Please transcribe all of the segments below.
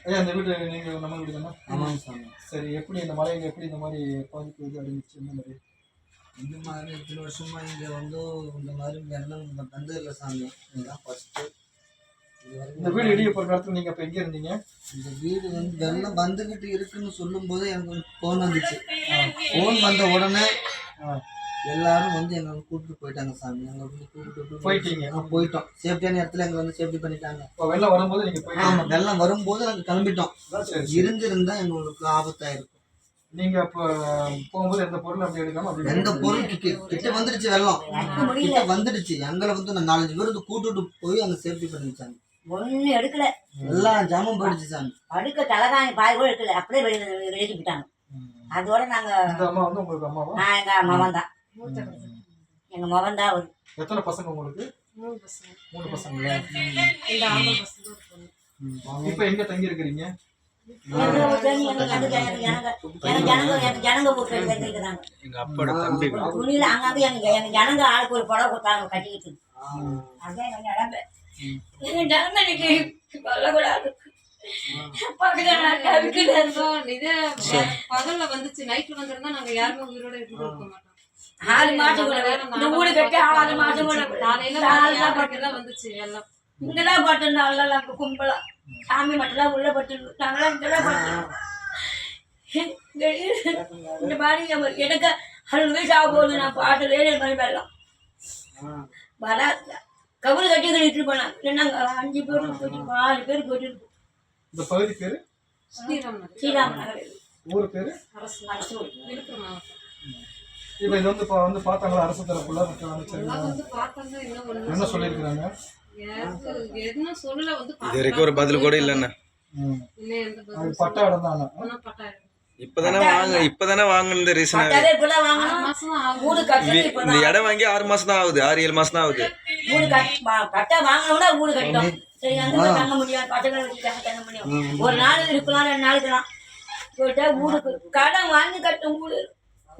ஐயா இந்த வீடு நீங்க நம்ம வீடு தானே? ஆமாங்க சாமி. சரி, எப்படி இந்த மலையில எப்படி இந்த மாதிரி பாதிப்பு இது அடைஞ்சிச்சு? இந்த மாதிரி இந்த மாதிரி இத்தனை வருஷமா இங்கே வந்து இந்த மாதிரி வெள்ளம் வந்தது இல்லை சாமி. இதுதான் ஃபர்ஸ்ட்டு. இந்த வீடு இடிய போகிற காலத்தில் நீங்கள் இப்போ எங்கே இருந்தீங்க? இந்த வீடு வந்து வெள்ளம் வந்துக்கிட்டு இருக்குன்னு சொல்லும்போது எனக்கு வந்து ஃபோன் வந்துச்சு. ஃபோன் வந்த உடனே எல்லாரும் வந்து எங்களை கூப்பிட்டு போயிட்டாங்க சாமி. எங்களை வந்து கூப்பிட்டு போயிட்டீங்க? போயிட்டோம். சேஃப்டியான இடத்துல எங்களை வந்து சேஃப்டி பண்ணிட்டாங்க. இப்போ வெள்ளம் வரும்போது நீங்கள் ஆமாம், வெள்ளம் வரும்போது நாங்கள் கிளம்பிட்டோம். இருந்திருந்தா எங்களுக்கு ஆபத்தாயிருக்கும். நீங்க அப்ப போகும்போது எந்த பொருள் அப்படி எடுக்காம அப்படி எந்த பொருள் கிட்ட வந்துடுச்சு, வெள்ளம் கிட்ட வந்துடுச்சு. எங்களை வந்து 4-5 பேர் கூட்டுட்டு போய் அங்க சேஃப்டி பண்ணிச்சாங்க. ஒன்னும் எடுக்கல, எல்லாம் ஜாமம் போயிடுச்சு சாமி. அடுக்க தலைகாணி பாய் கூட எடுக்கல, அப்படியே வெளியே விட்டாங்க. அதோட நாங்க இந்த அம்மா வந்து உங்களுக்கு அம்மாவா? நான் எங்க மகன் தான், எங்க மகன் தான். ஒரு எத்தனை பசங்க உங்களுக்கு? 3 பசங்களா? இப்ப எங்க தங்கி இருக்கிறீங்க? துணியில அங்க எங்க ஜனங்க ஆளுக்கு ஒரு புடவை கொடுத்தாங்க கட்டிக்கிட்டு. அதான் எங்க நிலைமை. எங்க ஜனங்க இன்னைக்கு சொல்லக்கூடாது. பகல்ல வந்துச்சு, நைட்ல வந்திருந்தா நாங்க யாருமே உயிரோட இருக்க மாட்டோம். 6 மாசம் கூட இந்த வீடு கட்டி 6 மாசம் கூட காலையில வந்துச்சு எல்லாம். இங்கதான் பட்டிருந்தோம் கும்பலா. சாமி மட்டும்தான் உள்ள பட்டு நாங்களாம் இங்கதான் பட்டோம். இந்த மாதிரி எனக்கு 60 வயசு ஆக போகுது. நான் பாட்டு லேடி மாதிரி வரலாம் வரா கவுரு கட்டி கட்டிட்டு போனாங்க. இல்லைன்னா 5 பேர் போயிட்டு 6 பேர் போயிட்டு இருக்கோம். இந்த பகுதி பேரு ஸ்ரீராம் நகர். ஊரு பேரு அரசு விழுப்புரம் மாவட்டம். இப்ப இது வந்து பார்த்தாங்களா அரசு தரப்புல என்ன சொல்லியிருக்கிறாங்க? என்ன சொல்லல வந்து இது வரைக்கும் ஒரு பதில் கூட இல்லைண்ணா. பட்டா இடம் தானே? இப்பதானே வாங்கினது ரீசன். இந்த இடம் வாங்கி 6 மாசம் தான் ஆகுது, 6-7 மாசம் தான் ஆகுது. பட்டா வாங்கினோம்னா வீடு கட்டணும். சரி, அங்க தங்க முடியாது, பசங்களை வச்சு தங்க முடியும். ஒரு நாள் இருக்கலாம், 2 நாள் இருக்கலாம். போயிட்டா வீடுக்கு கடன் வாங்கி கட்டும் வீடு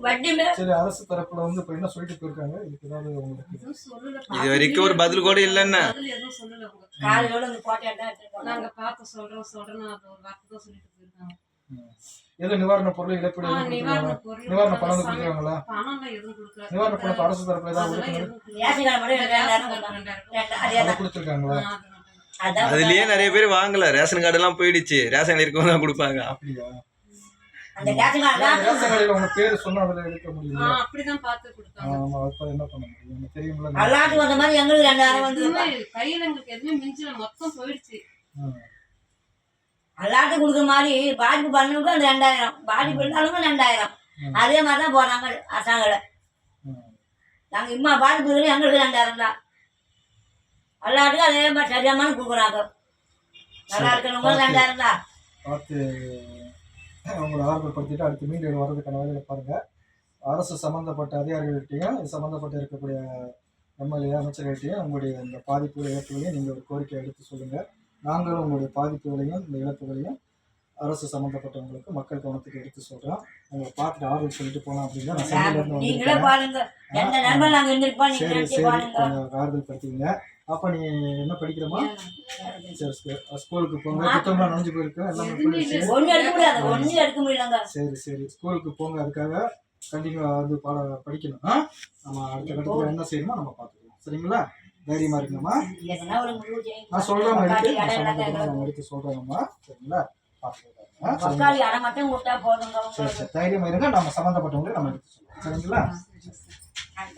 வட்டி மேல. சரி, அரசு தரப்புல வந்து இப்ப என்ன சொல்லிட்டு போயிருக்காங்க? இதுக்கு ஏதாவது உங்களுக்கு இது வரைக்கும் ஒரு பதில் கூட இல்லைன்னா காலையோட அந்த போட்டோ நாங்க பார்த்து சொல்றோம் அது ஒரு வார்த்தை தான் சொல்லிட்டு போயிருக்காங்க. ஏதோ நிவாரண பொருள் இழப்பீடு நிவாரண பணம் கொடுக்குறாங்களா? பணம் எதுவும் கொடுக்கல. நிவாரண பணம் அரசு தரப்புல ஏதாவது கொடுத்துருக்காங்களா? அதுலயே நிறைய பேர் வாங்கல. ரேஷன் கார்டு எல்லாம் போயிடுச்சு. ரேஷன் இருக்கவங்க தான் கொடுப்பாங்க. அப்படியா? ரேஷன் கடையில உங்க பேரு சொன்னா அதுல எடுக்க முடியல. அப்படிதான் பார்த்து கொடுத்தாங்க. ஆமா, அப்ப என்ன பண்ண முடியும்? தெரியும்ல. அல்லாட்டு வந்த மாதிரி எங்களுக்கு 2000 வந்து கையில எங்களுக்கு எதுவுமே மிஞ்சல, மொத்தம் போயிடுச்சு. அல்லாட்டு கொடுக்குற மாதிரி பாதிப்பு பண்ணவங்க 2000, பாதிப்பு இருந்தாலும் 2000. அதே மாதிரிதான் போறாங்க அரசாங்கல. நாங்க இம்மா பாதிப்பு எங்களுக்கு 2000 தான். அல்லாட்டுக்கு அதே மாதிரி சரியாமல் கொடுக்குறாங்க. நல்லா இருக்கணும் 2000 தான். பார்த்து அவங்களை ஆர்வப்படுத்திட்டு அடுத்து மீண்டும் வர்றதுக்கான வேலையை பாருங்க. அரசு சம்பந்தப்பட்ட அதிகாரிகள்கிட்டையும் சம்பந்தப்பட்டு இருக்கக்கூடிய எம்எல்ஏ அமைச்சர்கள்ட்டையும் உங்களுடைய இந்த பாதிப்பு இழப்புகளையும் நீங்கள் ஒரு கோரிக்கை எடுத்து சொல்லுங்கள். நாங்களும் உங்களுடைய பாதிப்புகளையும் இந்த இழப்புகளையும் அரசு சம்மந்தப்பட்டவங்களுக்கு மக்கள் கவனத்துக்கு எடுத்து சொல்கிறோம். உங்களை பார்த்துட்டு ஆர்வம் சொல்லிட்டு போகலாம் அப்படின்னா நான் சென்னையிலேருந்து வந்துருக்கேன். சரி சரி, கொஞ்சம் ஆறுதல் படுத்திங்க. அப்போ நீ என்ன படிக்கிறமா? சரி, ஸ்கூலுக்கு போங்க. புத்தகம்லாம் நனைஞ்சு போயிருக்கு, எல்லாமே போயிடுச்சு. சரி சரி, ஸ்கூலுக்கு போங்க. அதுக்காக கண்டினியூ அது படிக்கணும். நம்ம அடுத்த கட்டத்தில் என்ன செய்யணுமோ நம்ம பார்த்துக்கலாம். சரிங்களா? தைரியமா இருக்குங்கம்மா. நான் சொல்றேன், எடுத்து சொல்றேங்கம்மா. சரிங்களா? பார்த்துக்கலாம். சரி சரி, தைரியமா இருங்க. நம்ம சம்மந்தப்பட்டவங்களே நம்ம எடுத்து சொல்லுவோம். சரிங்களா?